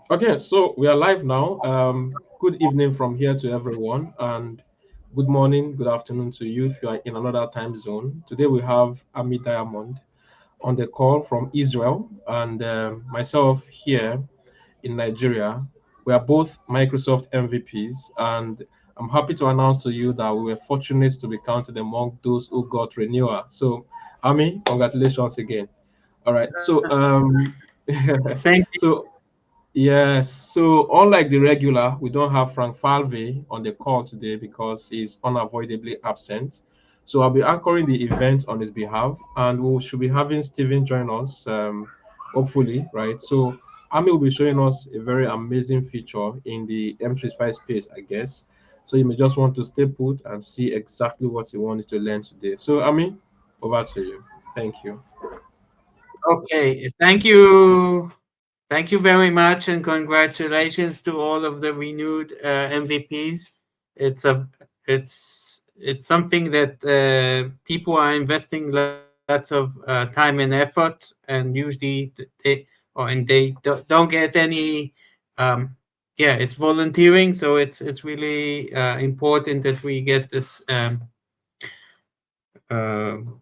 Okay, so we are live now. Good evening from here to everyone, and good morning, good afternoon to you if you are in another time zone. Today we have Ami Diamond on the call from Israel, and myself here in Nigeria. We are both Microsoft MVPs, and I'm happy to announce to you that we were fortunate to be counted among those who got renewal. So, Ami, congratulations again. All right, Thank you. so yes, so unlike the regular, we don't have Frank Falve on the call today because he's unavoidably absent. So I'll be anchoring the event on his behalf, and we should be having Stephen join us, hopefully, right? So Ami will be showing us a very amazing feature in the M35 space, I guess. So you may just want to stay put and see exactly what you wanted to learn today. So Ami, over to you. Thank you. Okay, thank you. Thank you very much, and congratulations to all of the renewed MVPs. It's a it's something that people are investing lots of time and effort, and usually they don't get any. Um, yeah, it's volunteering, so it's really important that we get this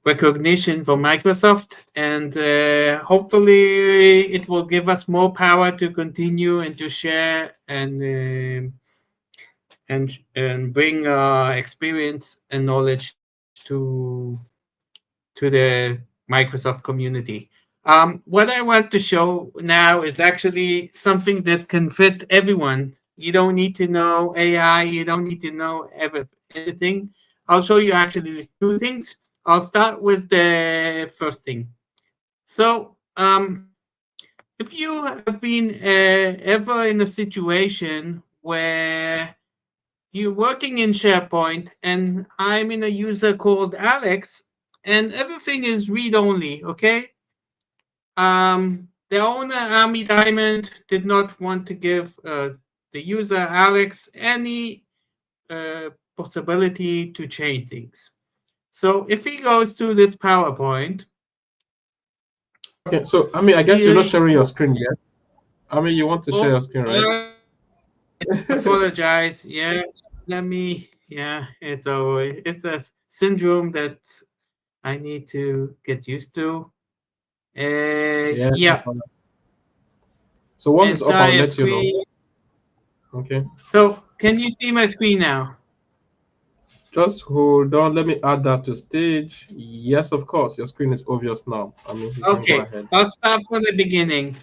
recognition from Microsoft, and hopefully it will give us more power to continue and to share and bring experience and knowledge to the Microsoft community. What I want to show now is actually something that can fit everyone. You don't need to know AI. You don't need to know everything. I'll show you actually two things. I'll start with the first thing. So, if you have been ever in a situation where you're working in SharePoint and I'm in a user called Alex and everything is read only, okay? The owner, Army Diamond, did not want to give the user Alex any uh, possibility to change things. So if he goes to this PowerPoint, Okay, so Ami, I guess you're not he sharing your screen yet. Ami, you want to share your oh, screen, right? apologize. Yeah, let me. Yeah, it's a syndrome that I need to get used to. Yeah, no Yeah, problem. So once it's up, I'll entire let you know. screen. Okay. So can you see my screen now? Just hold on. Let me add that to stage. Yes, of course. Your screen is obvious now. I mean, you can go Okay, ahead. I'll start from the beginning.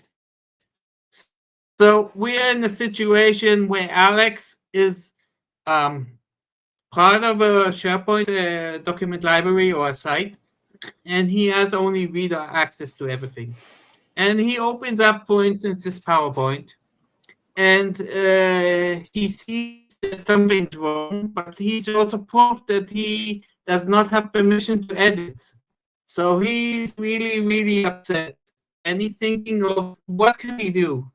So we're in a situation where Alex is um, part of a SharePoint document library or a site, and he has only reader access to everything. And he opens up, for instance, this PowerPoint, and he sees that something's wrong, but he's also prompted that he does not have permission to edit. So he's really, really upset, and he's thinking of what can he do.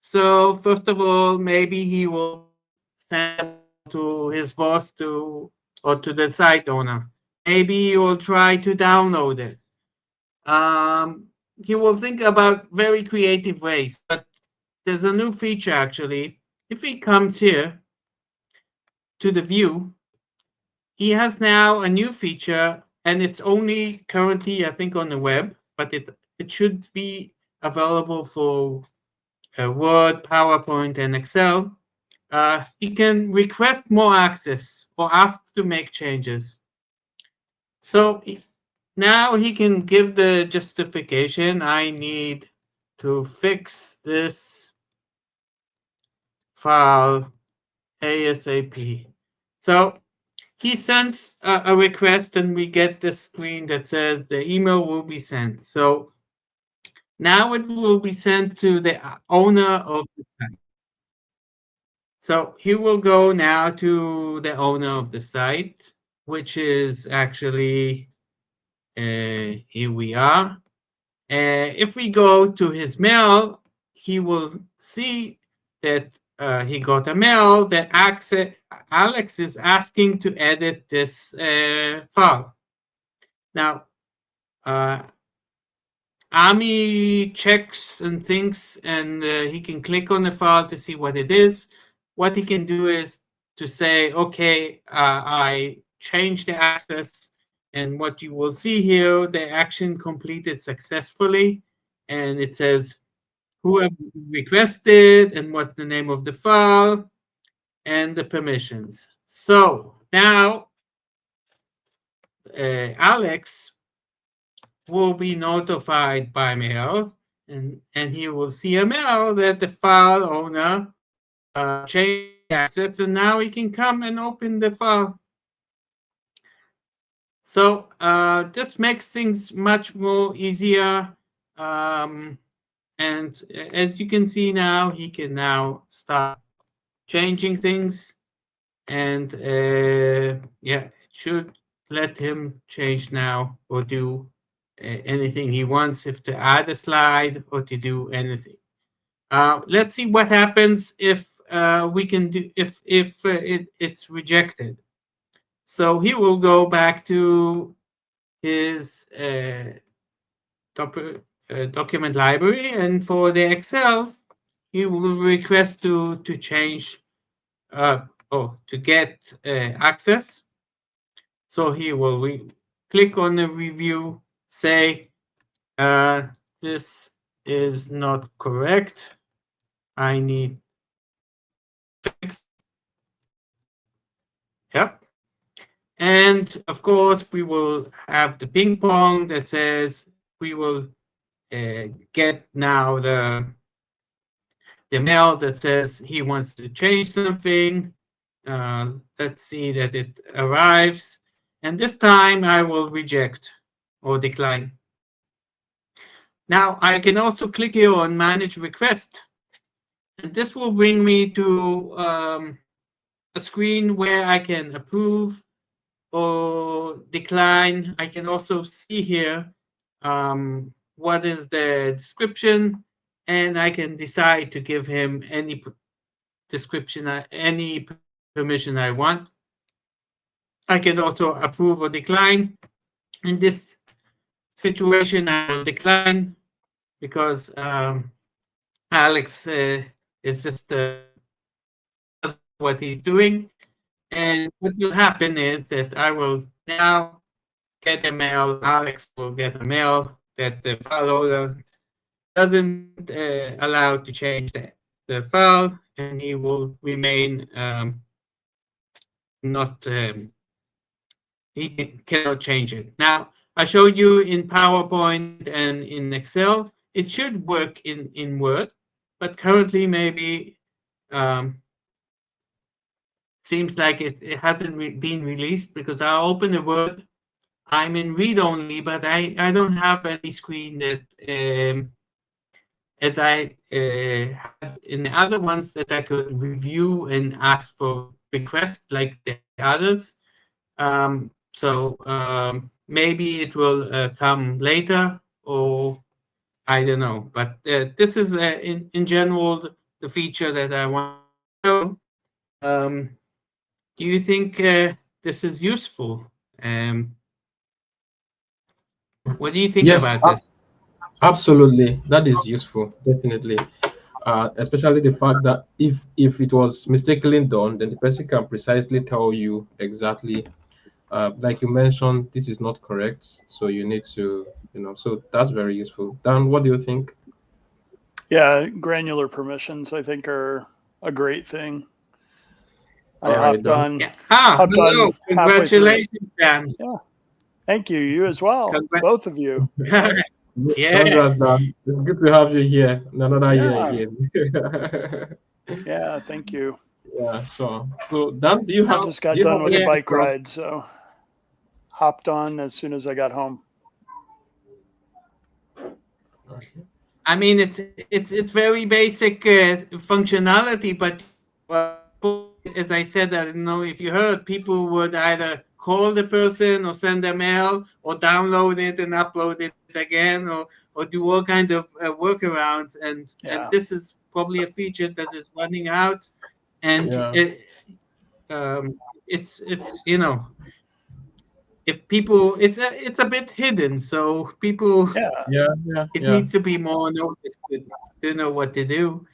So first of all, maybe he will send a mail to his boss or to the site owner. Maybe he will try to download it. He will think about very creative ways, but there's a new feature actually. If he comes here to the view, he has now a new feature, and it's only currently, I think, on the web, but it should be available for Word, PowerPoint, and Excel. He can request more access or ask to make changes. So now he can give the justification. I need to fix this file ASAP. So he sends a request, and we get this screen that says the email will be sent. So now it will be sent to the owner of the site. So he will go now to the owner of the site, which is actually here we are. If we go to his mail, he will see that he got a mail that Alex is asking to edit this file. Now, uh, Army checks and things, and he can click on the file to see what it is. What he can do is to say, okay, I changed the access, and what you will see here, the action completed successfully, and it says who have requested and what's the name of the file and the permissions. So now Alex will be notified by mail, and he will see a mail that the file owner changed the access, and now he can come and open the file. So this makes things much more easier. Um, and as you can see now, he can now start changing things, and yeah, it should let him change now or do anything he wants, if to add a slide or to do anything. Let's see what happens if we can do if it's rejected. So he will go back to his document library, and for the Excel, he will request to change to get access. So he will click on the review, say this is not correct. I need fix. Yep. And of course, we will have the ping pong that says we will get now the mail that says he wants to change something. Let's see that it arrives. And this time I will reject or decline. Now I can also click here on manage request. And this will bring me to a screen where I can approve or decline. I can also see here what is the description, and I can decide to give him any description, any permission I want. I can also approve or decline. In this situation, I will decline because Alex is just does what he's doing. And what will happen is that I will now get a mail, Alex will get a mail that the file owner doesn't allow to change the file, and he will remain not, he cannot change it. Now, I showed you in PowerPoint and in Excel. It should work in Word, but currently maybe um, seems like it hasn't been released because I open the Word. I'm in read only, but I don't have any screen that as I had in the other ones that I could review and ask for requests like the others. Maybe it will come later, or I don't know. But this is in general the feature that I want to show. Um, do you think this is useful? Um, what do you think Yes, about this? absolutely. That is useful, definitely. Especially the fact that if it was mistakenly done, then the person can precisely tell you exactly, like you mentioned, this is not correct. So you need to, so that's very useful. Dan, what do you think? Yeah, granular permissions I think are a great thing. I All right, hopped Dan. on Yeah. hopped Hello. on halfway through. Congratulations, Dan. Yeah. Thank you. You as well. Congra- Both of you. yeah. Congrats, Dan. It's good to have you here in another year Yeah. again. Yeah, thank you. Yeah, sure. So, Dan, I So, just do got you done have with a any yeah. bike background? ride, so hopped on as soon as I got home. Okay. I mean, it's very basic functionality, but as I said, I don't know if you heard, people would either call the person or send a mail or download it and upload it again, or do all kinds of workarounds, and Yeah. this is probably a feature that is running out, and Yeah. um, it's if people, it's a bit hidden, so people, Yeah. Yeah, yeah, it yeah. needs to be more noticed to know what to do.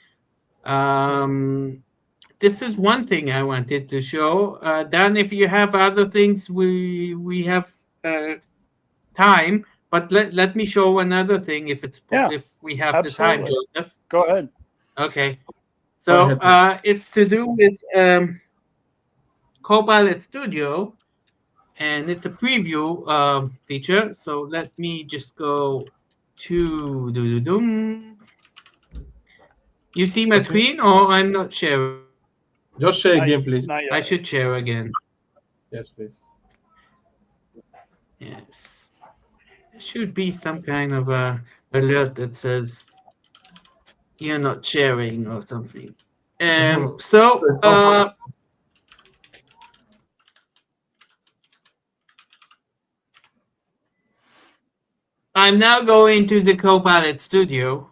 Um, this is one thing I wanted to show. Dan, if you have other things, we have uh, time, but let me show another thing if Yeah. if we have the time, Absolutely. Joseph. Go ahead. Okay. Go So ahead, please. it's to do with Copilot Studio, and it's a preview feature. So let me just go to doom. You see my Okay. screen, or I'm not sharing? Just share Not again, please. not I yet. should share again. Yes, please. Yes. There should be some kind of a alert that says you're not sharing or something. So So it's not coming. I'm now going to the Copilot Studio.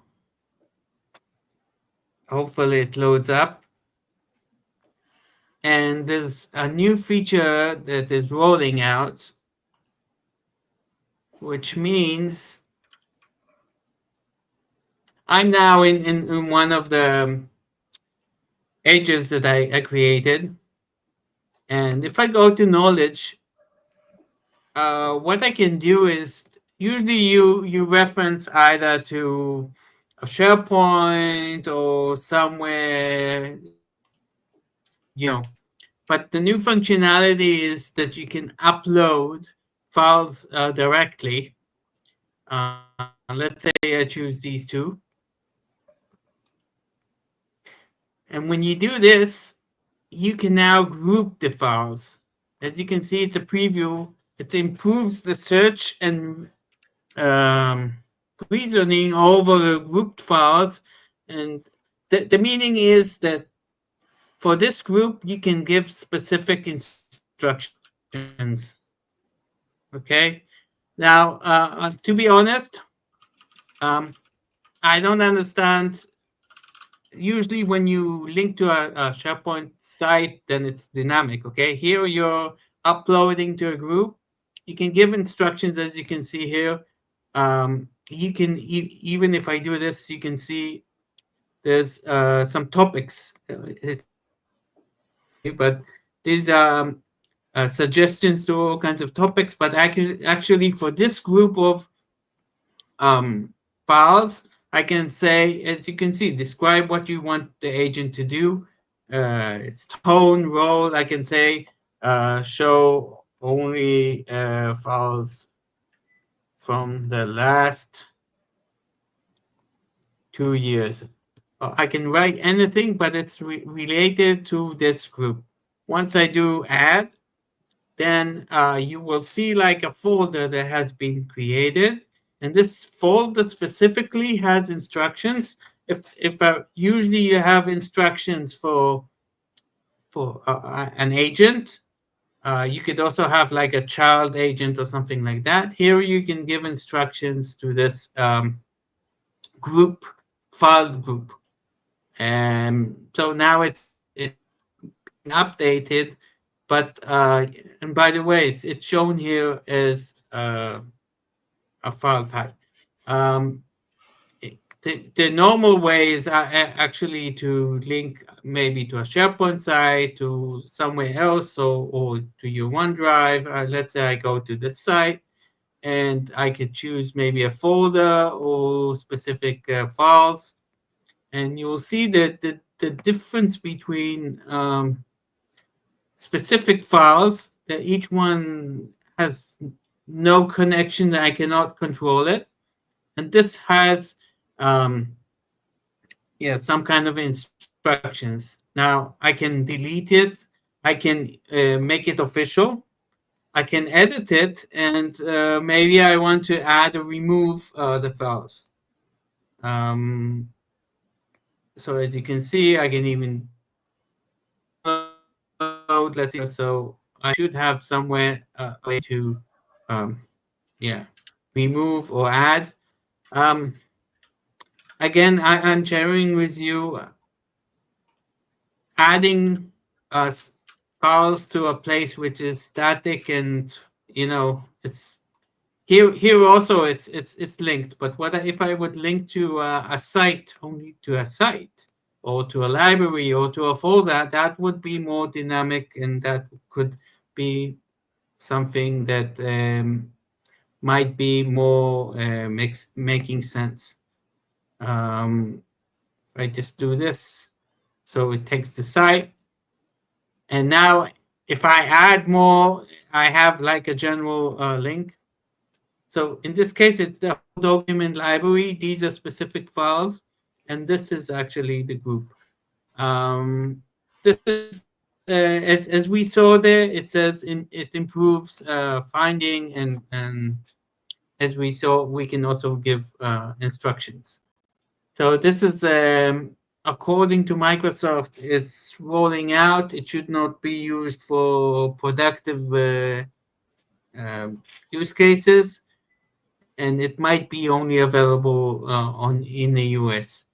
Hopefully it loads up. And there's a new feature that is rolling out, which means I'm now in one of the agents that I created. And if I go to knowledge, what I can do is usually you reference either to a SharePoint or somewhere, but the new functionality is that you can upload files directly. Let's say I choose these two, and when you do this, you can now group the files. As you can see, it's a preview. It improves the search and um, reasoning over grouped files. And the meaning is that for this group, you can give specific instructions. Okay. Now, to be honest, um, I don't understand. Usually, when you link to a SharePoint site, then it's dynamic. Okay. Here, you're uploading to a group. You can give instructions, as you can see here. You can even if I do this, you can see there's some topics. It's not showing here, but these suggestions to all kinds of topics. But actually, for this group of um, files, I can say, as you can see, describe what you want the agent to do. Its tone, role. I can say show only files from the last 2 years. I can write anything, but it's related to this group. Once I do add, then you will see like a folder that has been created. And this folder specifically has instructions. If usually you have instructions for an agent, you could also have like a child agent or something like that. Here you can give instructions to this group, file group. So now it's being updated, but and by the way, it's shown here as a file type. Um, the normal way is actually to link maybe to a SharePoint site, to somewhere else, or to your OneDrive. Let's say I go to this site and I could choose maybe a folder or specific files, and you'll see that the difference between specific files, that each one has no connection, that I cannot control it, and this has um, yeah, some kind of instructions. Now I can delete it, I can make it official, I can edit it, and maybe I want to add or remove the files. um, so as you can see, I can even download. Let's see. So I should have somewhere a way to, yeah, remove or add. Um, Again, I'm sharing with you adding files to a place which is static and it's here also it's linked. But if I would link to a site, only to a site, or to a library, or to a folder, that would be more dynamic, and that could be something that might be more making sense. If I just do this, so it takes the site, and now if I add more, I have like a general link. So in this case, it's the whole document library. These are specific files, and this is actually the group. This is as we saw there. It says it improves finding, and as we saw, we can also give instructions. So this is according to Microsoft, it's rolling out. It should not be used for productive use cases, and it might be only available in the US.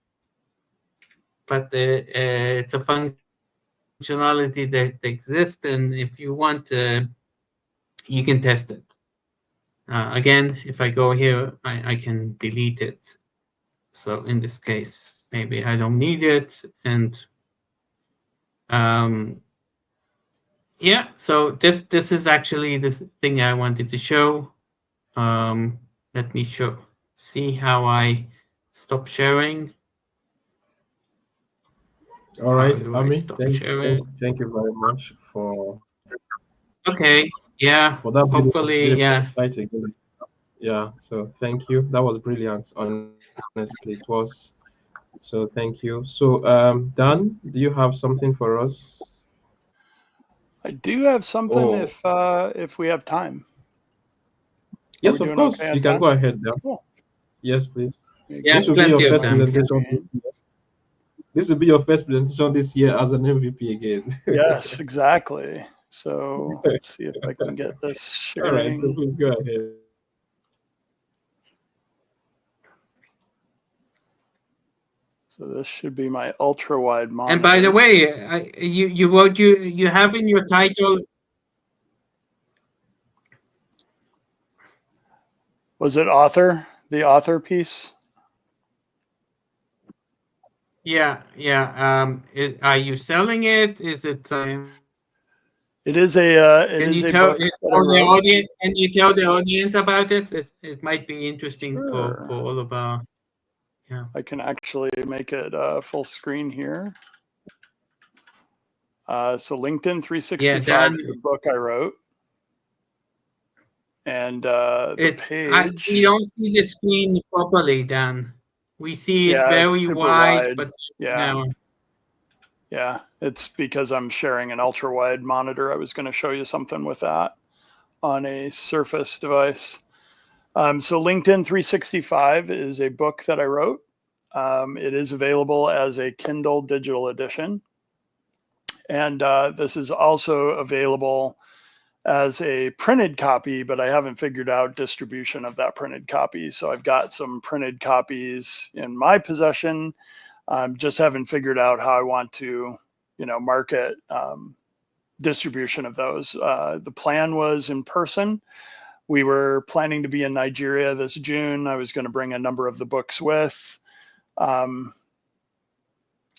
But it's a functionality that exists, and if you want, you can test it. Again, if I go here, I can delete it. So in this case, maybe I don't need it, and yeah. So this is actually the thing I wanted to show. Let me see how I stop sharing. All right, How do I Ami, stop sharing? thank you very much Okay. Yeah. for that Hopefully, beautiful yeah. insight again. Yeah, so thank you. That was brilliant. Honestly, it was. So thank you. So Dan, do you have something for us? I do have something Oh, if we have time. Are yes, we of doing okay course. on You can time? go ahead, Dan. Cool. Yes, please. Yeah, This will be your plenty of first time. presentation this year. This will be your first presentation this year as an MVP again. Yes, exactly. So let's see if I can get this All right, so sharing. please go ahead. So this should be my ultra wide And by the monitor. way, you have in your title. Was it author? The author piece? Yeah, yeah. Are you selling it? Is it? It is a Can you book that I tell the wrote. audience? Can you tell the audience about it? It might be interesting Sure. for all of our. Yeah. I can actually make it full screen here. So LinkedIn Yeah, 365 Dan. is a book I wrote. And the page. We don't see the screen properly, Dan. We see it Yeah, it's very super wide, wide. but Yeah. now. Yeah, it's because I'm sharing an ultra wide monitor. I was going to show you something with that on a Surface device. So LinkedIn 365 is a book that I wrote. It is available as a Kindle digital edition. And this is also available as a printed copy, but I haven't figured out distribution of that printed copy. So I've got some printed copies in my possession. Just haven't figured out how I want to, market distribution of those. The plan was in person. We were planning to be in Nigeria this June. I was going to bring a number of the books with.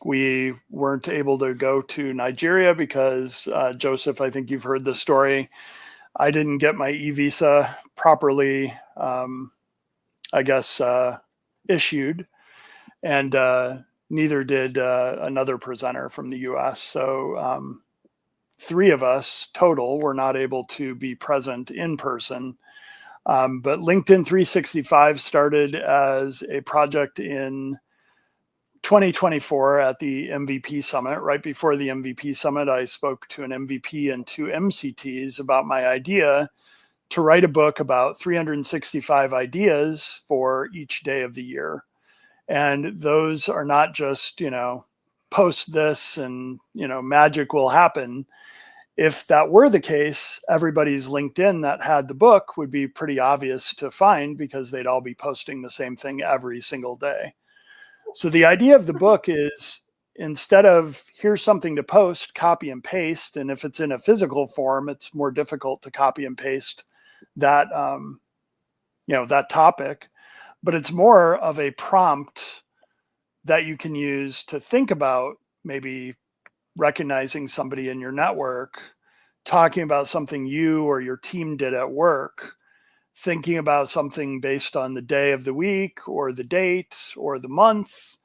We weren't able to go to Nigeria because, Joseph, I think you've heard the story. I didn't get my e-visa properly, issued. And neither did another presenter from the US. So 3 of us total were not able to be present in person. But LinkedIn 365 started as a project in 2024 at the MVP Summit. Right before the MVP Summit, I spoke to an MVP and 2 MCTs about my idea to write a book about 365 ideas for each day of the year. And those are not just, post this and, magic will happen. If that were the case, everybody's LinkedIn that had the book would be pretty obvious to find because they'd all be posting the same thing every single day. So the idea of the book is instead of here's something to post, copy and paste. And if it's in a physical form, it's more difficult to copy and paste that that topic, but it's more of a prompt that you can use to think about maybe recognizing somebody in your network, talking about something you or your team did at work, thinking about something based on the day of the week or the date or the month.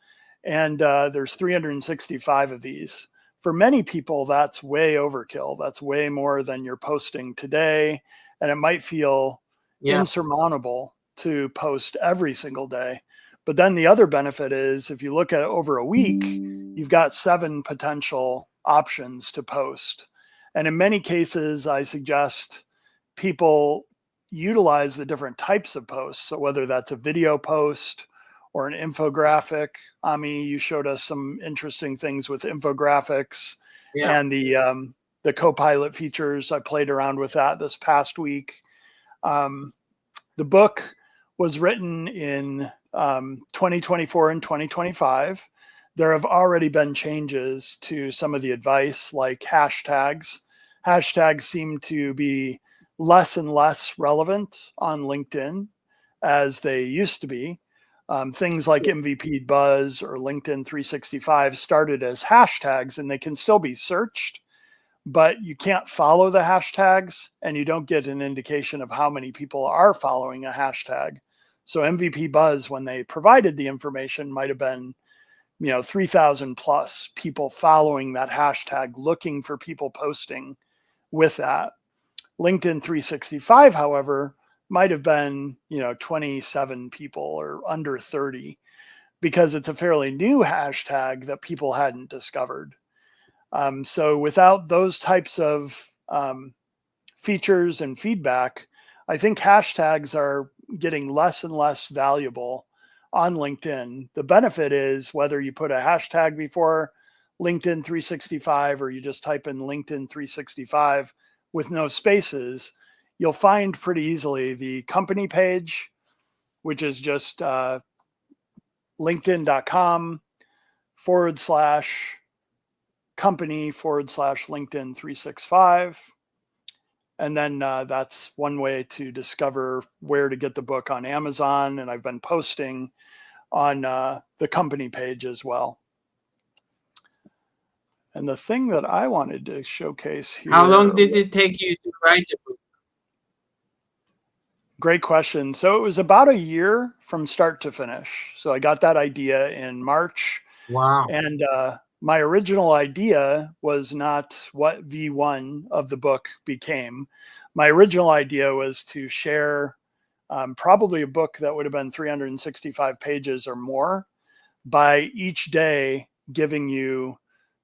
And there's 365 of these. For many people, that's way overkill. That's way more than you're posting today. And it might feel insurmountable to post every single day. But then the other benefit is if you look at it over a week, you've got 7 potential options to post. And in many cases, I suggest people utilize the different types of posts. So whether that's a video post or an infographic, Ami, you showed us some interesting things with infographics and the Copilot features. I played around with that this past week. The book was written in 2024 and 2025. There have already been changes to some of the advice, like hashtags. Hashtags seem to be less and less relevant on LinkedIn as they used to be. Things like MVP Buzz or LinkedIn 365 started as hashtags, and they can still be searched, but you can't follow the hashtags and you don't get an indication of how many people are following a hashtag. So MVP Buzz, when they provided the information, might have been 3,000 plus people following that hashtag, looking for people posting with that. LinkedIn 365, however, might have been 27 people or under 30, because it's a fairly new hashtag that people hadn't discovered. So without those types of features and feedback, I think hashtags are getting less and less valuable on LinkedIn. The benefit is whether you put a hashtag before LinkedIn 365 or you just type in LinkedIn 365 with no spaces, you'll find pretty easily the company page, which is just linkedin.com/company/LinkedIn 365. And then that's one way to discover where to get the book on Amazon. And I've been posting on the company page as well. And the thing that I wanted to showcase here. How long did it take you to write the book? Great question. So it was about a year from start to finish. So I got that idea in March. Wow. And my original idea was not what V1 of the book became. My original idea was to share probably a book that would have been 365 pages or more, by each day giving you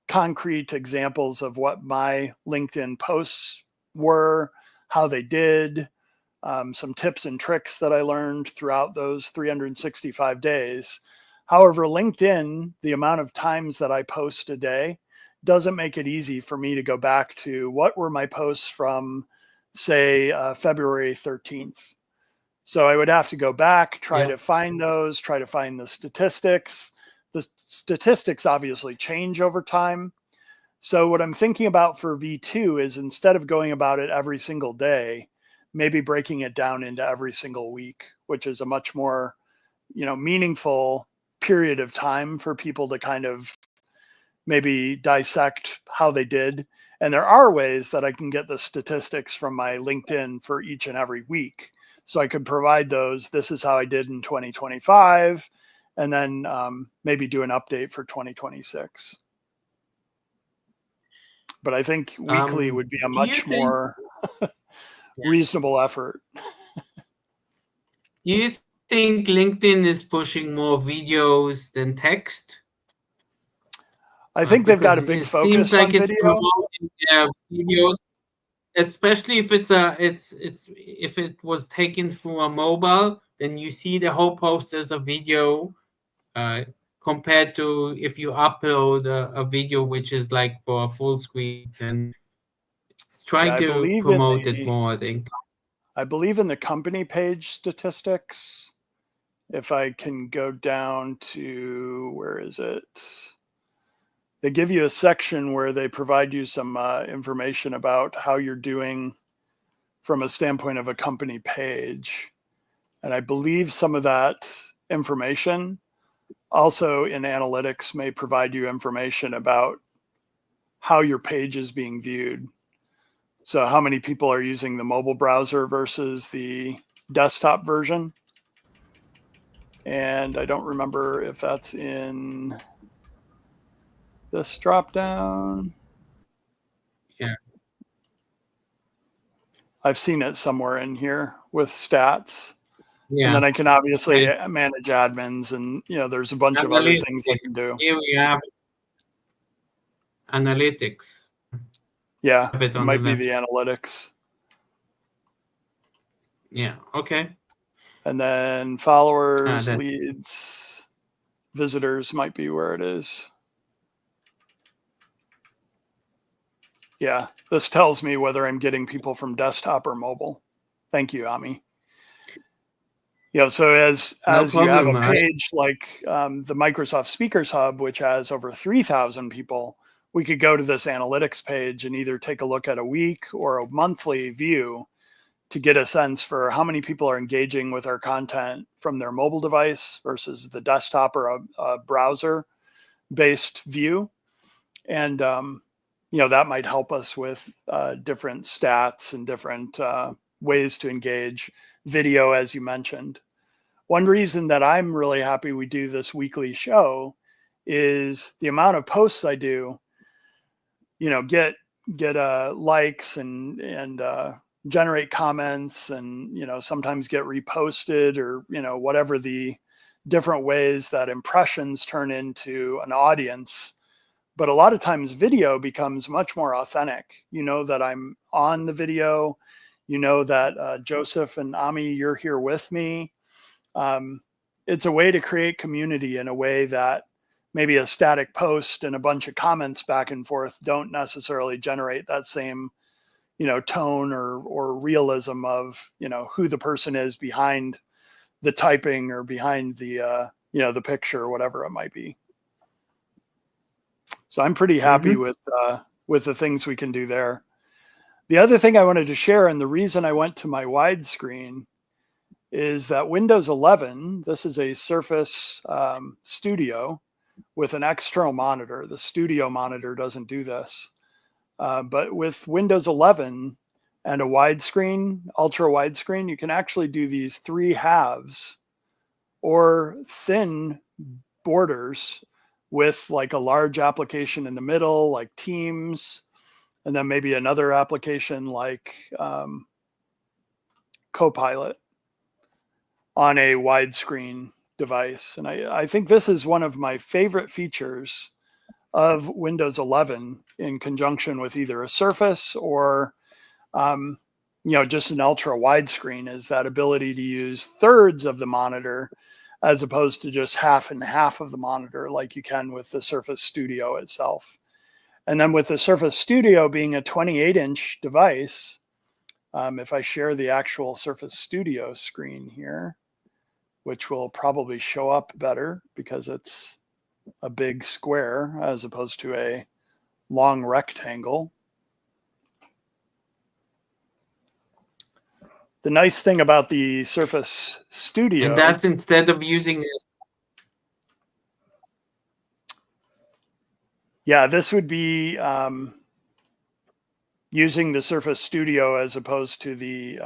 concrete examples of what my LinkedIn posts were, how they did, some tips and tricks that I learned throughout those 365 days. However, LinkedIn, the amount of times that I post a day, doesn't make it easy for me to go back to what were my posts from, say, February 13th. So I would have to go back, try to find those, try to find the statistics. The statistics obviously change over time. So what I'm thinking about for V2 is, instead of going about it every single day, maybe breaking it down into every single week, which is a much more, meaningful period of time for people to kind of maybe dissect how they did. And there are ways that I can get the statistics from my LinkedIn for each and every week. So I could provide those. This is how I did in 2025, and then maybe do an update for 2026. But I think weekly would be a much more reasonable effort. Do you think LinkedIn is pushing more videos than text? I think they've got a big focus seems like on it's video. promoting their videos, especially if if it was taken through a mobile, then you see the whole post as a video, compared to if you upload a video which is like for a full screen, and it's trying to promote it more, I think. I believe in the company page statistics. If I can go down to, where is it? They give you a section where they provide you some information about how you're doing from a standpoint of a company page. And I believe some of that information also in analytics may provide you information about how your page is being viewed. So how many people are using the mobile browser versus the desktop version. And I don't remember if that's in this dropdown. Yeah. I've seen it somewhere in here with stats. Yeah. And then I can obviously Okay. manage admins, and there's a bunch of other things I can do. Here we have analytics. Yeah, Have it it on might the be left. the analytics. Yeah. Okay. And then followers, that- leads, visitors might be where it is. Yeah, this tells me whether I'm getting people from desktop or mobile. Thank you, Ami. So as you have a page like the Microsoft Speakers Hub, which has over 3,000 people, we could go to this analytics page and either take a look at a week or a monthly view to get a sense for how many people are engaging with our content from their mobile device versus the desktop or a browser-based view. And, that might help us with different stats and different ways to engage. Video, as you mentioned. One reason that I'm really happy we do this weekly show is the amount of posts I do, get likes and generate comments and, sometimes get reposted or, whatever the different ways that impressions turn into an audience. But a lot of times video becomes much more authentic. That I'm on the video, that Joseph and Ami, you're here with me. It's a way to create community in a way that maybe a static post and a bunch of comments back and forth don't necessarily generate that same, tone or realism of, who the person is behind the typing or behind the, the picture or whatever it might be. So I'm pretty happy with the things we can do there. The other thing I wanted to share, and the reason I went to my widescreen, is that Windows 11, this is a Surface Studio with an external monitor. The Studio monitor doesn't do this. But with Windows 11 and a widescreen, ultra widescreen, you can actually do these 3 halves or thin borders with like a large application in the middle, like Teams, and then maybe another application like Copilot on a widescreen device. And I think this is one of my favorite features of Windows 11 in conjunction with either a Surface or, just an ultra widescreen, is that ability to use thirds of the monitor as opposed to just half and half of the monitor like you can with the Surface Studio itself. And then with the Surface Studio being a 28-inch device, if I share the actual Surface Studio screen here, which will probably show up better because it's a big square as opposed to a long rectangle. The nice thing about the Surface Studio... And that's instead of using this. Yeah, this would be using the Surface Studio as opposed to the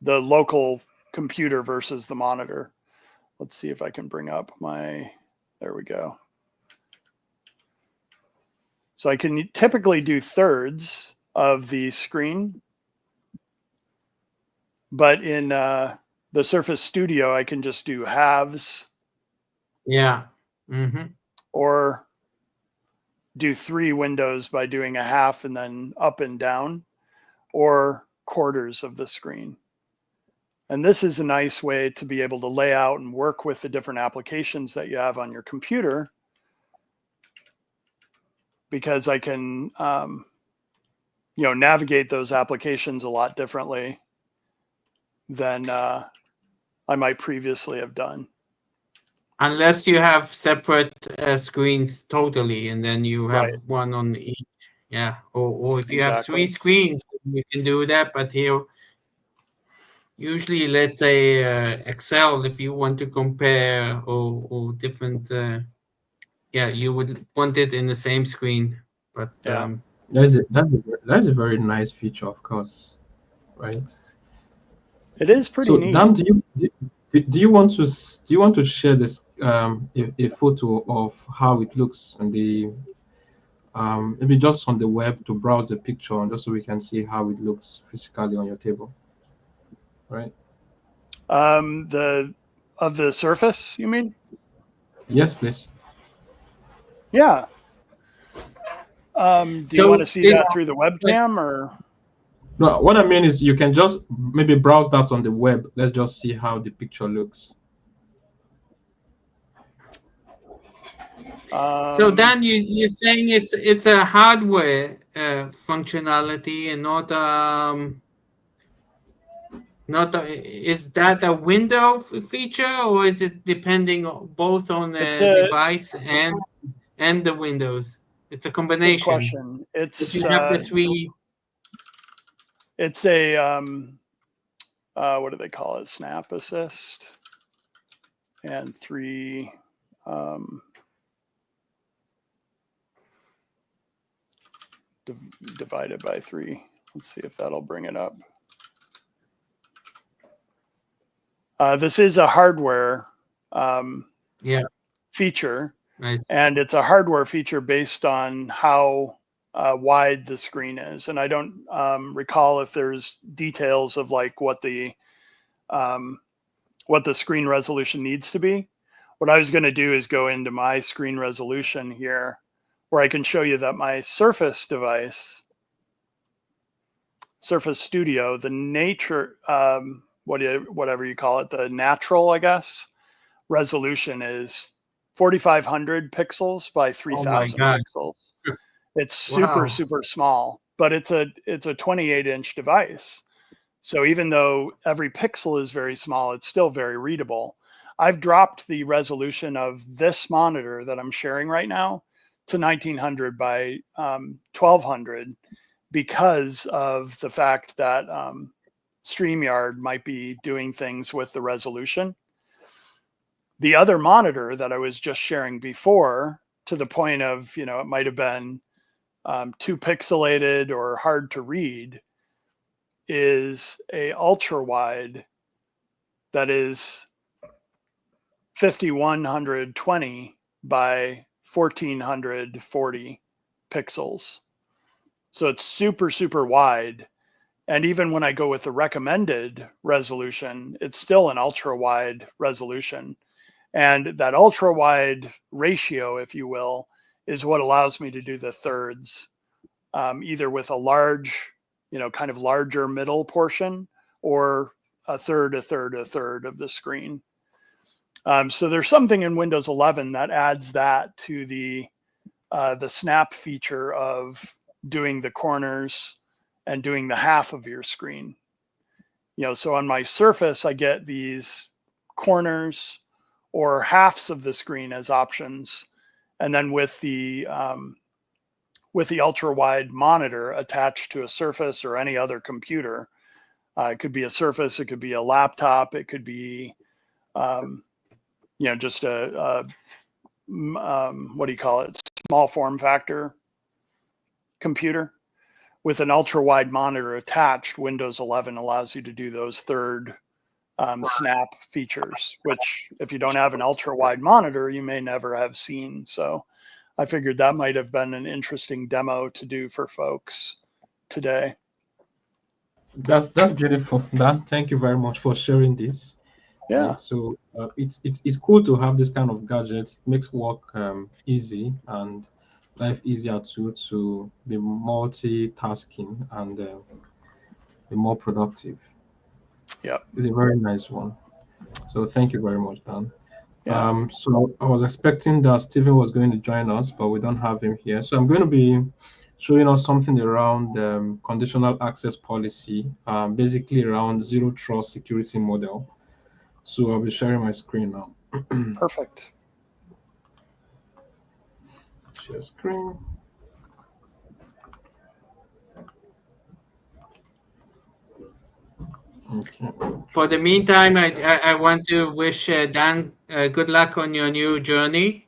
local computer versus the monitor. Let's see if I can bring up there we go. So I can typically do thirds of the screen, but in the Surface Studio, I can just do halves. Yeah. Or do 3 windows by doing a half and then up and down, or quarters of the screen. And this is a nice way to be able to lay out and work with the different applications that you have on your computer, because I can, navigate those applications a lot differently than I might previously have done. Unless you have separate screens totally, and then you have one on each. Yeah, or if you have Exactly. 3 screens, you can do that. But here, usually, let's say Excel, if you want to compare or different, yeah, you would want it in the same screen. But Yeah. That's a very nice feature, of course, right? It is pretty So neat. Dan, do you want to do you want to share this a photo of how it looks on the maybe just on the web to browse the picture and just so we can see how it looks physically on your table, right? The of the Surface, you mean? Yes, please. Yeah. Do you want to so see it, that through the webcam or? No, what I mean is you can just maybe browse that on the web. Let's just see how the picture looks. so Um, Dan, you're saying it's a hardware functionality and not is that a window feature, or is it depending both on it's the a device and the Windows? It's a good combination. question. If you have the three, It's a what do they call it? Snap Assist and 3 um, divided by 3. Let's see if that'll bring it up. This is a hardware yeah, feature, nice. and it's a hardware feature based on how wide the screen is. And I don't recall if there's details of like what the screen resolution needs to be. What I was going to do is go into my screen resolution here, where I can show you that my Surface device, Surface Studio, the nature, whatever you call it, the natural, I guess, resolution is 4,500 pixels by Oh my 3,000 God! pixels. It's super, Wow. super small, but it's a 28-inch device. So even though every pixel is very small, it's still very readable. I've dropped the resolution of this monitor that I'm sharing right now to 1900 by 1200 because of the fact that StreamYard might be doing things with the resolution. The other monitor that I was just sharing before, to the point of, it might have been too pixelated or hard to read, is a ultra wide that is 5120 by 1440 pixels. So it's super, super wide. And even when I go with the recommended resolution, it's still an ultra wide resolution. And that ultra wide ratio, if you will, is what allows me to do the thirds, either with a large, kind of larger middle portion or a third, a third, a third of the screen. So there's something in Windows 11 that adds that to the snap feature of doing the corners and doing the half of your screen. So on my Surface, I get these corners or halves of the screen as options, and then with the ultra wide monitor attached to a Surface or any other computer, it could be a Surface, it could be a laptop, it could be just a what do you call it? Small form factor computer with an ultra wide monitor attached. Windows 11 allows you to do those third snap features, which if you don't have an ultra wide monitor, you may never have seen. So I figured that might have been an interesting demo to do for folks today. That's beautiful, Dan. Thank you very much for sharing this. Yeah. Right. So it's cool to have this kind of gadgets. It makes work easy and life easier to be multitasking and be more productive. Yep. It's a very nice one. So thank you very much, Dan. Yeah. So I was expecting that Stephen was going to join us, but we don't have him here. So I'm going to be showing us something around conditional access policy, basically around zero trust security model. So I'll be sharing my screen now. Perfect. Share screen. Okay. For the meantime, I want to wish Dan good luck on your new journey.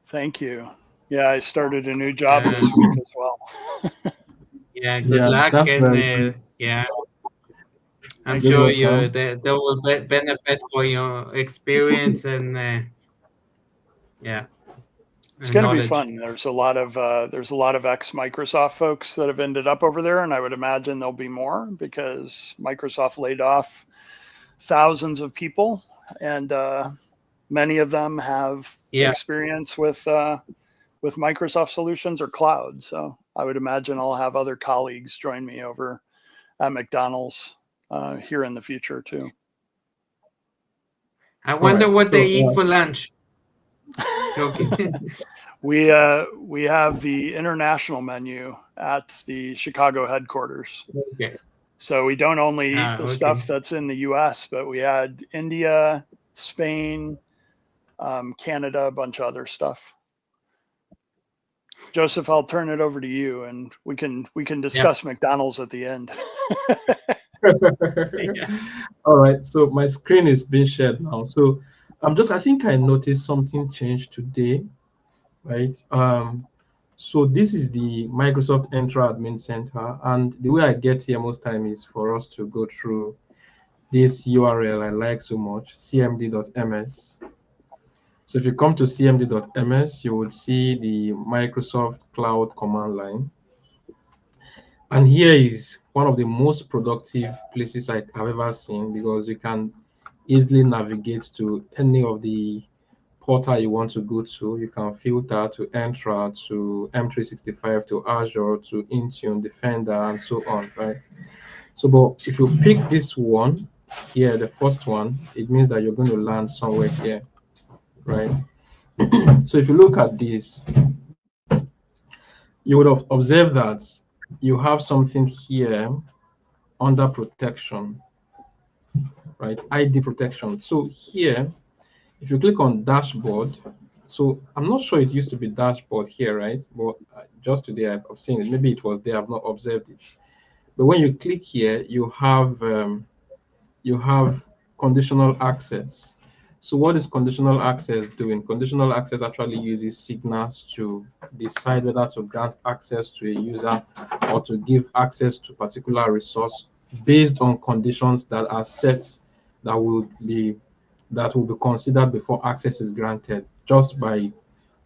Thank you. Yeah, I started a new job Uh, this week as well. yeah, good Yeah, luck, that's and very good. yeah, I'm Thank You're sure you. you welcome. that will benefit for your experience and yeah, It's and going to be knowledge. fun. There's a lot of ex Microsoft folks that have ended up over there, and I would imagine there'll be more because Microsoft laid off thousands of people, and many of them have Yeah, experience with Microsoft solutions or cloud. So I would imagine I'll have other colleagues join me over at McDonald's here in the future too. I All wonder right. what they So, eat for lunch. Joking. We have the international menu at the Chicago headquarters. Okay. So we don't only eat the Okay. stuff that's in the U.S., but we had India, Spain, Canada, a bunch of other stuff. Joseph, I'll turn it over to you, and we can Yeah. discuss McDonald's at the end. Yeah. all right. So my screen is being shared now. So I think I noticed something changed today, right? So this is the Microsoft Entra Admin Center, and the way I get here most time is for us to go through this URL I like so much, cmd.ms. So if you come to cmd.ms, you would see the Microsoft Cloud command line. And here is one of the most productive places I have ever seen because you can easily navigate to any of the portal you want to go to. You can filter to Entra, to M365, to Azure, to Intune, Defender, and so on, right? So, but if you pick this one here, the first one, it means that you're going to land somewhere here, right? So if you look at this, you would have observed that you have something here under protection, right? ID protection. So here, if you click on dashboard, so I'm not sure it used to be dashboard here, right? But just today I've seen it. Maybe it was there. I've not observed it. But when you click here, you have conditional access. So what is conditional access doing? Conditional access actually uses signals to decide whether to grant access to a user or to give access to particular resource based on conditions that are set that will be considered before access is granted, just by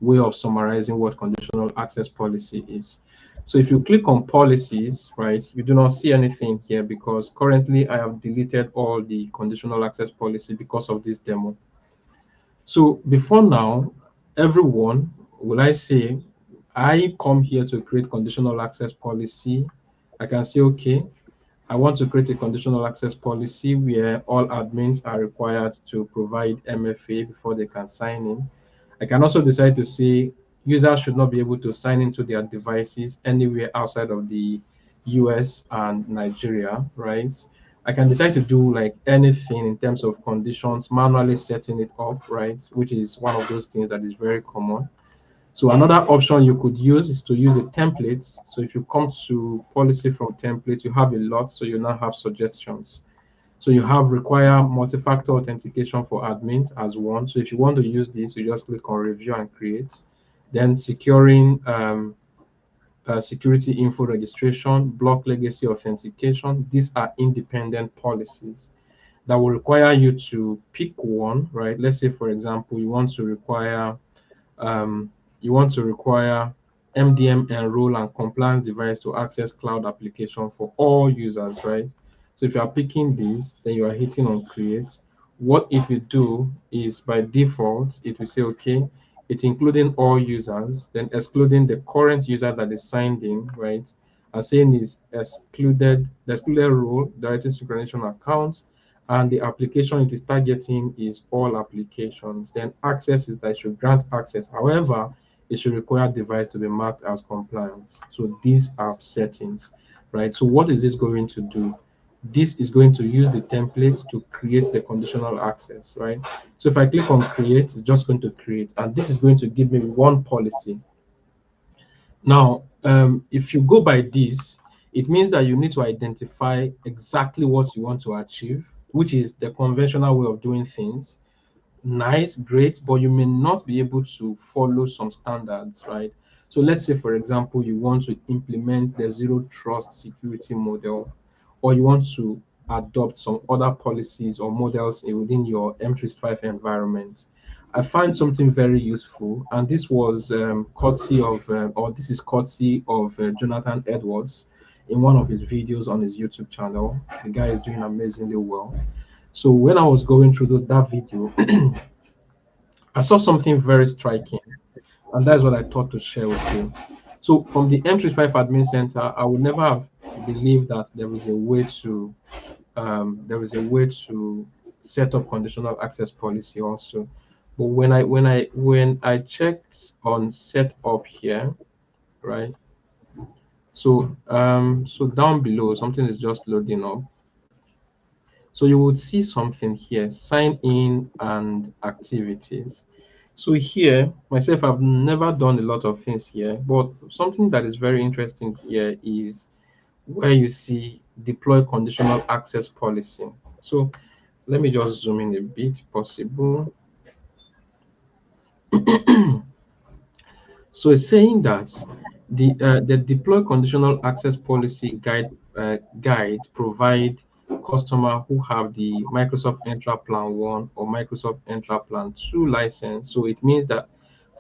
way of summarizing what conditional access policy is. So if you click on policies, right, you do not see anything here because currently I have deleted all the conditional access policy because of this demo. So before now, everyone, will I say, I come here to create conditional access policy. I can say, okay, I want to create a conditional access policy where all admins are required to provide MFA before they can sign in. I can also decide to say users should not be able to sign into their devices anywhere outside of the US and Nigeria, right? I can decide to do like anything in terms of conditions, manually setting it up, right? Which is one of those things that is very common. So another option you could use is to use a template. So if you come to policy from template, you have a lot, so you now have suggestions. So you have require multi-factor authentication for admins as one. So if you want to use this, you just click on review and create. Then securing security info registration, block legacy authentication. These are independent policies that will require you to pick one, right? Let's say, for example, um, you want to require MDM enroll and compliance device to access cloud application for all users, right? So if you are picking this, then you are hitting on create. What if you do is by default, it will say, okay, it's including all users, then excluding the current user that is signed in, right? As saying is excluded, the excluded role, directory synchronization accounts, and the application it is targeting is all applications. Then access is that it should grant access. However, it should require device to be marked as compliant. So these are settings, right? So what is this going to do? This is going to use the template to create the conditional access, right? So if I click on create, it's just going to create, and this is going to give me one policy. Now, if you go by this, It means that you need to identify exactly what you want to achieve, which is the conventional way of doing things. Nice, great, but you may not be able to follow some standards, right? So let's say, for example, you want to implement the zero trust security model, or you want to adopt some other policies or models within your M365 environment. I find something very useful, and this was courtesy of, or this is courtesy of Jonathan Edwards in one of his videos on his YouTube channel. The guy is doing amazingly well. So when I was going through that video, I saw something very striking, and that's what I thought to share with you. So from the M35 Admin Center, I would never have believed that there is a way to set up conditional access policy also. But when I checked on setup here, right? So down below, something is just loading up. So you would see something here, sign in and activities. So here, myself, I've never done a lot of things here, but something that is very interesting here is where you see deploy conditional access policy. So let me just zoom in a bit, possible. So it's saying that the deploy conditional access policy guide provide customer who have the Microsoft Entra Plan 1 or Microsoft Entra Plan 2 license. So it means that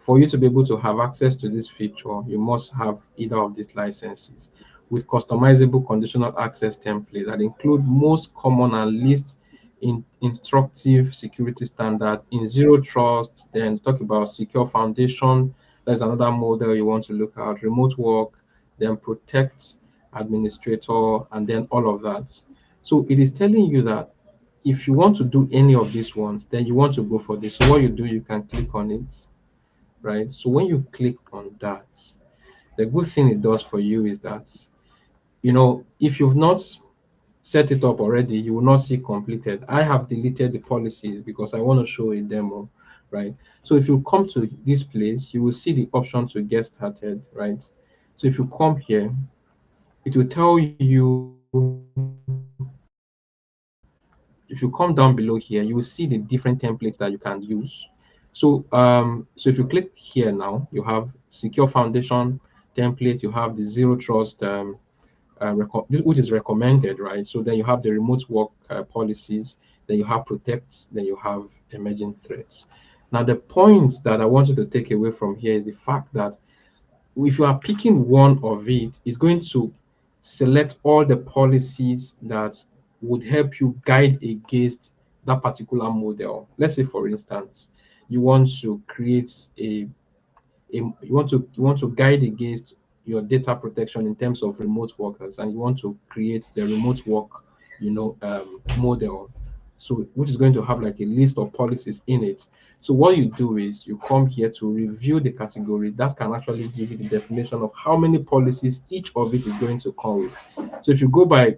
for you to be able to have access to this feature, you must have either of these licenses with customizable conditional access template that include most common and least instructive security standard in zero trust. Then talk about secure foundation. There's another model you want to look at, remote work, then protect administrator, and then all of that. So it is telling you that if you want to do any of these ones, then you want to go for this. So what you do, you can click on it, right? So when you click on that, the good thing it does for you is that, if you've not set it up already, you will not see completed. I have deleted the policies because I want to show a demo, right? So if you come to this place, you will see the option to get started, right? So if you come here, it will tell you, if you come down below here, you will see the different templates that you can use. So if you click here now, you have secure foundation template, you have the zero trust which is recommended, right? So then you have the remote work policies, then you have protect, then you have emerging threats. Now, the point that I want you to take away from here is the fact that if you are picking one of it, it's going to select all the policies that would help you guide against that particular model. Let's say, for instance, you want to create you want to guide against your data protection in terms of remote workers, and you want to create the remote work model, so which is going to have like a list of policies in it. So what you do is you come here to review the category that can actually give you the definition of how many policies each of it is going to come with. So if you go by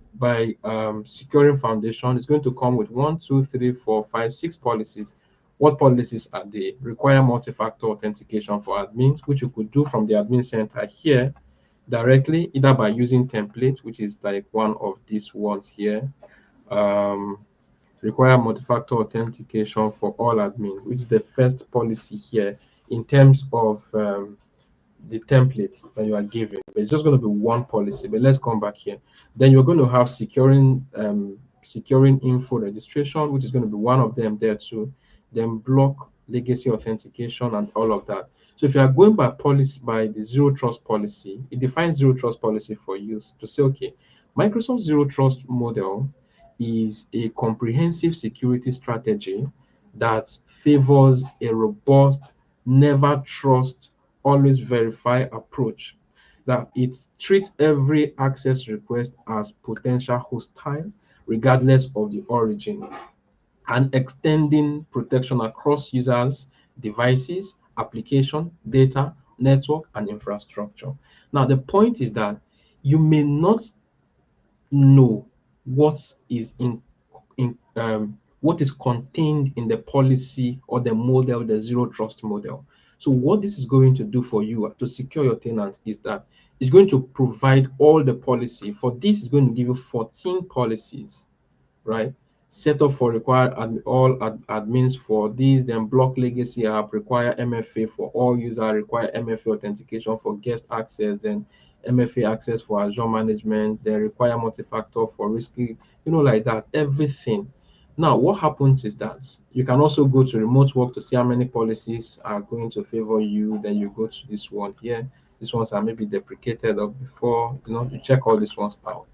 securing foundation, it's going to come with 1, 2, 3, 4, 5, 6 policies. What policies are they? Require multi-factor authentication for admins, which you could do from the admin center here directly, either by using template, which is like one of these ones here. Require multi-factor authentication for all admins, which is the first policy here in terms of the template that you are given. But it's just going to be one policy. But let's come back here. Then you're going to have securing info registration, which is going to be one of them there too. Then block legacy authentication and all of that. So if you are going by policy, by the zero trust policy, it defines zero trust policy for you to say, okay, Microsoft zero trust model is a comprehensive security strategy that favors a robust, never trust, always verify approach, that it treats every access request as potential hostile regardless of the origin, and extending protection across users, devices, application, data, network, and infrastructure. Now, the point is that you may not know what is in what is contained in the policy or the model, the zero trust model. So what this is going to do for you to secure your tenant is that it's going to provide all the policy. For this, is going to give you 14 policies, right? Set up for required admins for these, then block legacy app, require MFA for all users, require MFA authentication for guest access, then MFA access for Azure management, then require multi-factor for risky, like that, everything. Now, what happens is that you can also go to remote work to see how many policies are going to favor you. Then you go to this one here. These ones are maybe deprecated or before, you check all these ones out.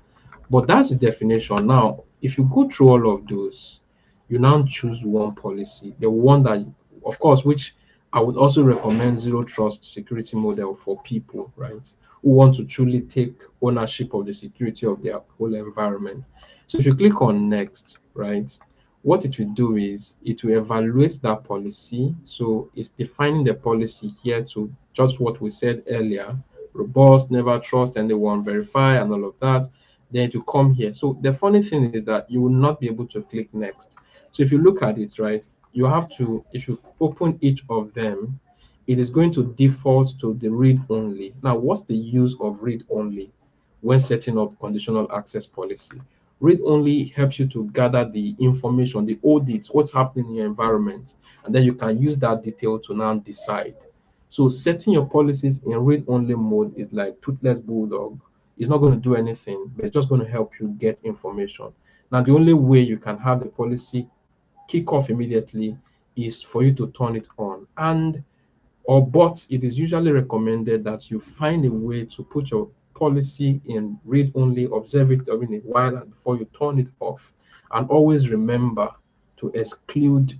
But that's the definition. Now, if you go through all of those, you now choose one policy, the one that, of course, which I would also recommend zero trust security model for people, right, who want to truly take ownership of the security of their whole environment. So if you click on next, right, what it will do is it will evaluate that policy. So it's defining the policy here to just what we said earlier: robust, never trust anyone, verify, and all of that. Then to come here. So the funny thing is that you will not be able to click next. So if you look at it, right, you have to, if you open each of them, it is going to default to the read only. Now, what's the use of read only when setting up conditional access policy? Read only helps you to gather the information, the audits, what's happening in your environment, and then you can use that detail to now decide. So setting your policies in read only mode is like toothless bulldog. It's not going to do anything, but it's just going to help you get information. Now, the only way you can have the policy kick off immediately is for you to turn it on. But it is usually recommended that you find a way to put your policy in read only, observe it during a while, and before you turn it off. And always remember to exclude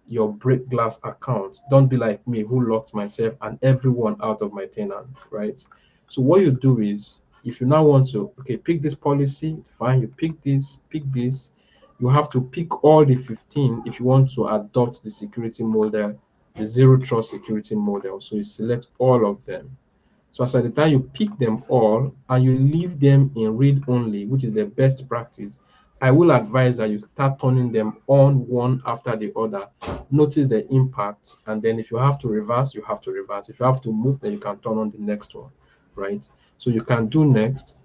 your break glass account. Don't be like me who locked myself and everyone out of my tenant, right? So what you do is, if you now want to, okay, pick this policy, fine, you pick this, you have to pick all the 15 if you want to adopt the security model, the zero trust security model. So you select all of them. So as at the time you pick them all and you leave them in read only, which is the best practice, I will advise that you start turning them on one after the other. Notice the impact, and then if you have to reverse, you have to reverse. If you have to move, then you can turn on the next one, right? So you can do next.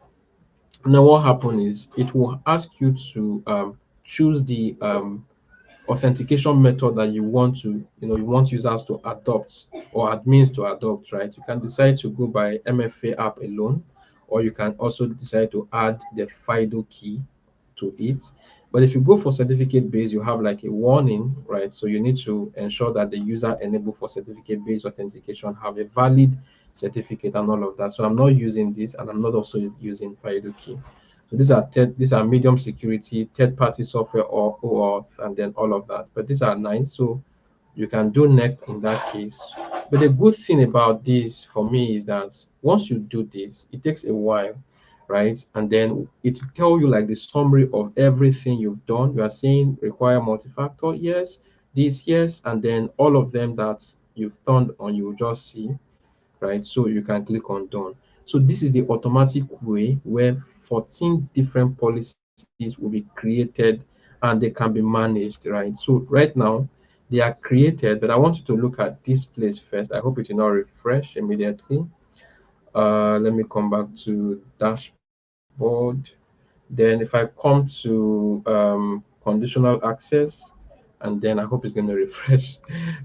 Now what happens is it will ask you to choose the authentication method that you want to, you want users to adopt or admins to adopt, right? You can decide to go by MFA app alone, or you can also decide to add the FIDO key to it. But if you go for certificate based, you have like a warning, right? So you need to ensure that the user enabled for certificate based authentication have a valid certificate and all of that. So I'm not using this, and I'm not also using FIDO key. So these are medium security, third party software or OAuth, and then all of that. But these are nice, so you can do next in that case. But the good thing about this for me is that once you do this, it takes a while, right? And then it will tell you like the summary of everything you've done. You are saying require multi-factor, yes, this, yes, and then all of them that you've turned on, you will just see, right? So you can click on done. So this is the automatic way where 14 different policies will be created and they can be managed, right? So right now they are created, but I want you to look at this place first. I hope it will not refresh immediately. Let me come back to dashboard. Then if I come to conditional access, and then I hope it's going to refresh.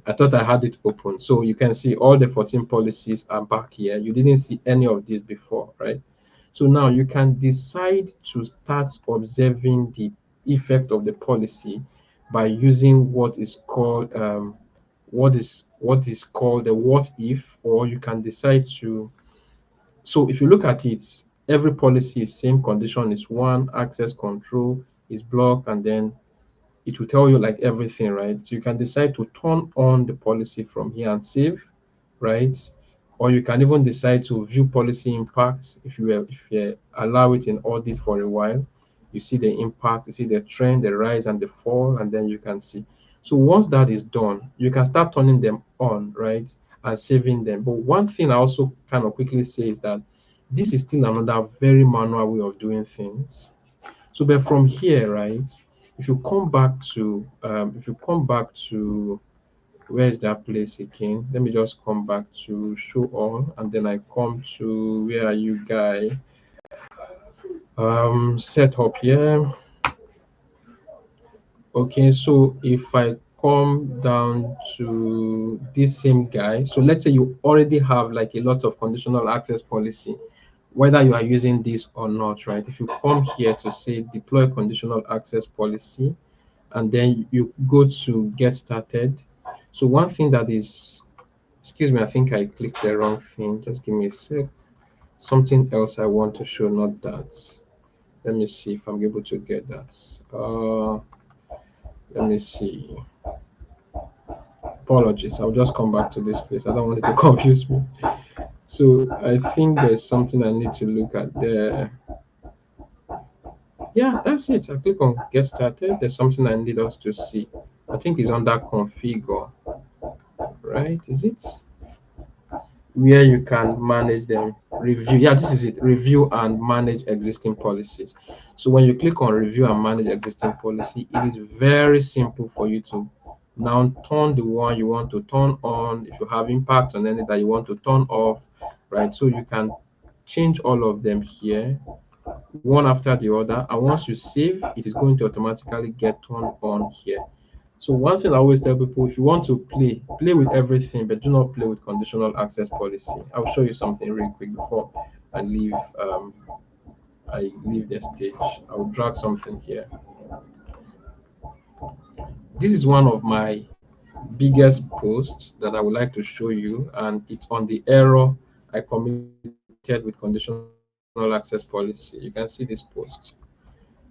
I thought I had it open. So you can see all the 14 policies are back here. You didn't see any of these before, right? So now you can decide to start observing the effect of the policy by using what is called the what if, or you can decide to. So if you look at it, every policy is same condition is one, access control is block, and then it will tell you like everything, right? So you can decide to turn on the policy from here and save, right? Or you can even decide to view policy impacts. If you allow it in audit for a while, you see the impact, you see the trend, the rise and the fall, and then you can see. So once that is done, you can start turning them on, right? And saving them. But one thing I also kind of quickly say is that this is still another very manual way of doing things. So but from here, right, if you come back to where is that place again? Let me just come back to show all, and then I come to where are you guy? Setup here. Okay, so if I come down to this same guy, so let's say you already have like a lot of conditional access policy, whether you are using this or not, right? If you come here to say deploy conditional access policy, and then you go to get started. So one thing that is, excuse me, I think I clicked the wrong thing. Just give me a sec. Something else I want to show, not that. Let me see if I'm able to get that. Let me see. Apologies. I'll just come back to this place. I don't want it to confuse me. So I think there's something I need to look at there. Yeah, that's it. I click on get started. There's something I need us to see. I think it's under configure, right? Is it where you can manage them? Review. Yeah, this is it. Review and manage existing policies. So when you click on review and manage existing policy, it is very simple for you to now turn the one you want to turn on. If you have impact on any that you want to turn off, right? So you can change all of them here one after the other, and once you save, it is going to automatically get turned on here. So one thing I always tell people, if you want to play with everything, but do not play with conditional access policy. I'll show you something real quick before I leave I leave the stage. I'll drag something here. This is one of my biggest posts that I would like to show you, and it's on the error I committed with conditional access policy. You can see this post.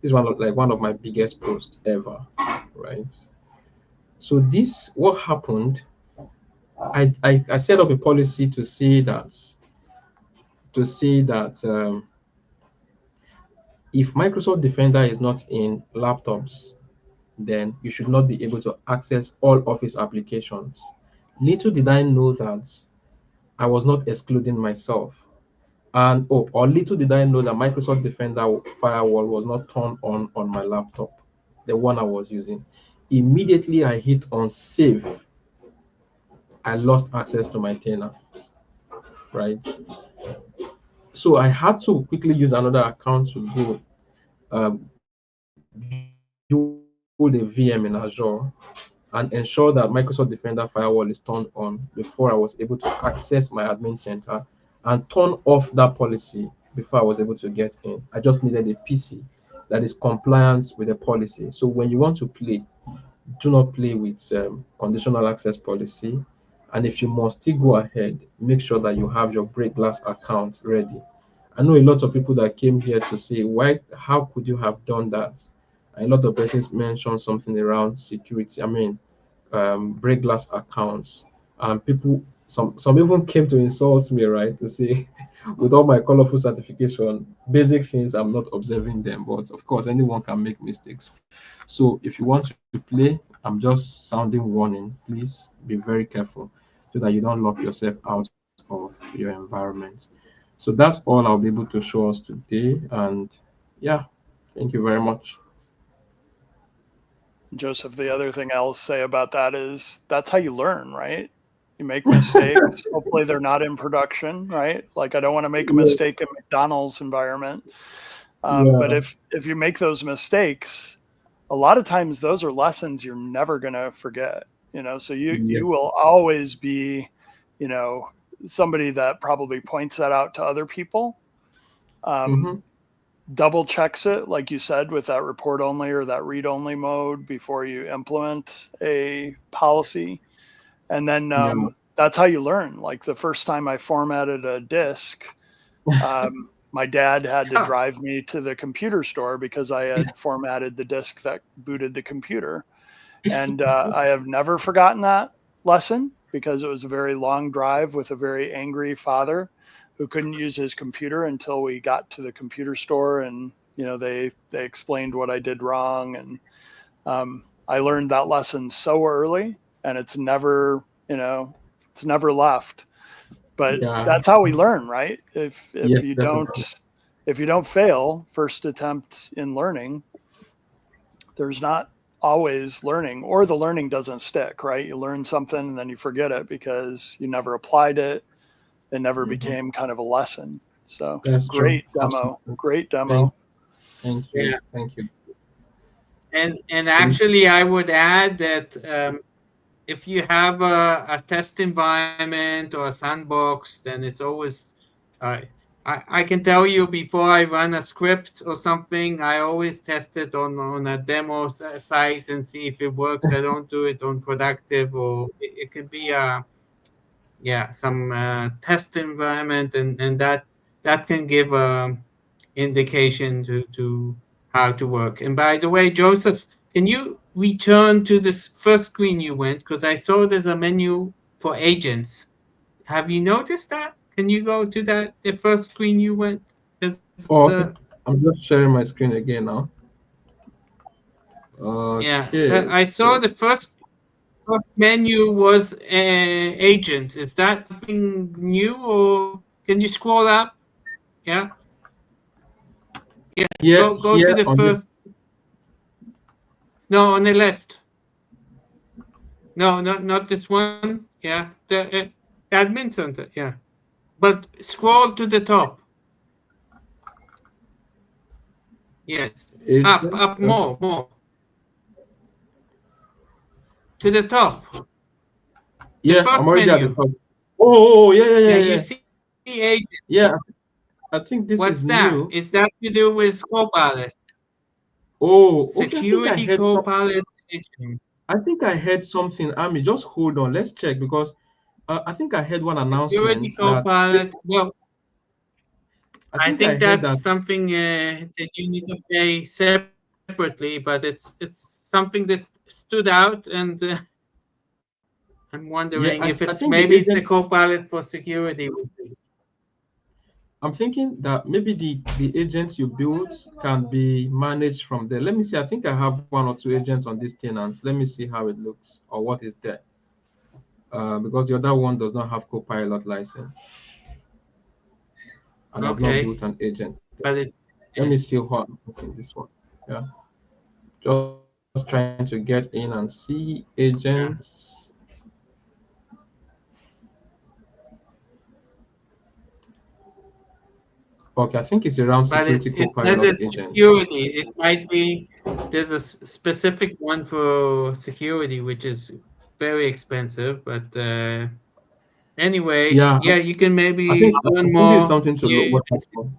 This is one of my biggest posts ever, right? So this what happened. I set up a policy to say that if Microsoft Defender is not in laptops, then you should not be able to access all Office applications. Little did I know that I was not excluding myself. And or little did I know that Microsoft Defender firewall was not turned on my laptop, the one I was using. Immediately I hit on save, I lost access to my tenants, right? So I had to quickly use another account to go build a VM in Azure and ensure that Microsoft Defender firewall is turned on before I was able to access my admin center and turn off that policy before I was able to get in. I just needed a PC that is compliant with the policy. So when you want to play, do not play with conditional access policy. And if you must still go ahead, make sure that you have your break glass account ready. I know a lot of people that came here to say, why, how could you have done that? A lot of persons mentioned something around security. I mean, break glass accounts, and people, some even came to insult me, right? To say, with all my colorful certification, basic things I'm not observing them. But of course, anyone can make mistakes. So if you want to play, I'm just sounding warning. Please be very careful so that you don't lock yourself out of your environment. So that's all I'll be able to show us today. And yeah, thank you very much. Joseph, the other thing I'll say about that is that's how you learn, right? You make mistakes. Hopefully they're not in production, right? Like I don't want to make a Yeah, mistake in McDonald's environment. But yeah, if you make those mistakes, a lot of times those are lessons you're never going to forget, so you yes. will always be, you know, somebody that probably points that out to other people. Um, Mm-hmm. Double checks it, like you said, with that report only or that read only mode before you implement a policy. And then Yeah. that's how you learn. Like the first time I formatted a disk, my dad had to drive me to the computer store because I had formatted the disk that booted the computer. And I have never forgotten that lesson because it was a very long drive with a very angry father who couldn't use his computer until we got to the computer store, and they explained what I did wrong. And I learned that lesson so early, and it's never left. But Yeah. that's how we learn, right? Yes, definitely. If you don't fail first attempt in learning, there's not always learning, or the learning doesn't stick, right? You learn something and then you forget it because you never applied it. It never became kind of a lesson. So That's great true. demo. Absolutely. Great demo. Thank you. Yeah. Thank you. And actually, I would add that if you have a test environment or a sandbox, then it's always uh, I can tell you before I run a script or something, I always test it on a demo site and see if it works. I don't do it on productive, or it could be some test environment, and that can give indication to how to work. And by the way, Joseph, can you return to this first screen you went? Because I saw there's a menu for agents. Have you noticed that? Can you go to the first screen you went? There's Oh, okay. I'm just sharing my screen again now. I saw So the first menu was agent. Is that something new, or can you scroll up? Yeah, yeah. here, Go to here the on this. first. No, on the left. No, not this one. Yeah, the admin center. Yeah, but scroll to the top. Yes, Agents. up more to the top. The Yeah, I'm first already at the menu. top. Oh, yeah, yeah, Yeah, yeah, you yeah. see agent. Yeah, I think this What's is that? new. Is that to do with Copilot? Oh, okay. Security Copilot agent. I think I heard something. Ami, just hold on. Let's check because I think I heard one Security announcement that Copilot. Well, I I think I think heard that's that. something that you need to pay separately, but it's something that stood out, and I'm wondering Yeah, if it's I think maybe the it's the agent. Copilot for security, which is I'm thinking that maybe the agents you build can be managed from there. Let me see. I think I have one or two agents on this tenant. Let me see how it looks or what is there. Because the other one does not have Copilot license, and I've not built okay, an agent there. but it Let me see what happens in this one. Yeah, just trying to get in and see agents. yeah. Okay, I think it's around But security it says Copilot it's agents. security. It might be there's a specific one for security, which is very expensive. But anyway, Yeah, yeah, you can I maybe think learn it's more something to look here. what out for.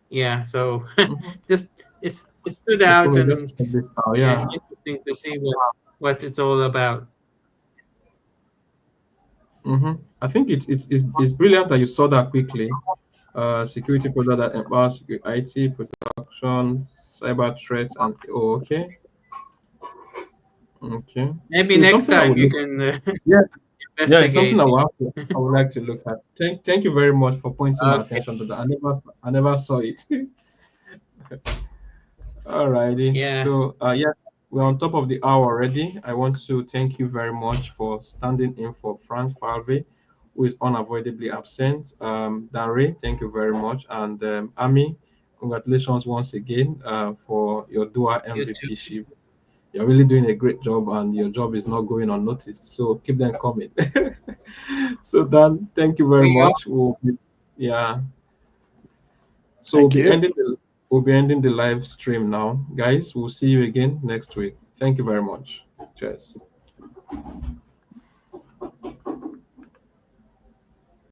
Yeah, so Mhm. just it stood Okay, out, let me just and check this out. yeah, Yeah. interesting to see what it's all about. I think it's brilliant that you saw that quickly. Security product that empowers IT protection, cyber threats, and oh, okay, okay. Maybe So it's next something I time would you look. can Yeah, yeah, it's something investigate. I would like to look at. Thank you very much for pointing my Okay, attention to that. I never saw it. Alrighty. yeah, So yeah, we're on top of the hour already. I want to thank you very much for standing in for Frank Falvey, who is unavoidably absent. Danre, thank you very much. And Ami, congratulations once again for your Dua you too. MVP ship. You're really doing a great job, and your job is not going unnoticed. So keep them coming. So Dan, thank you very We all much. Yeah. So Thank you. we'll be ending the live stream now, guys. We'll see you again next week. Thank you very much. Cheers.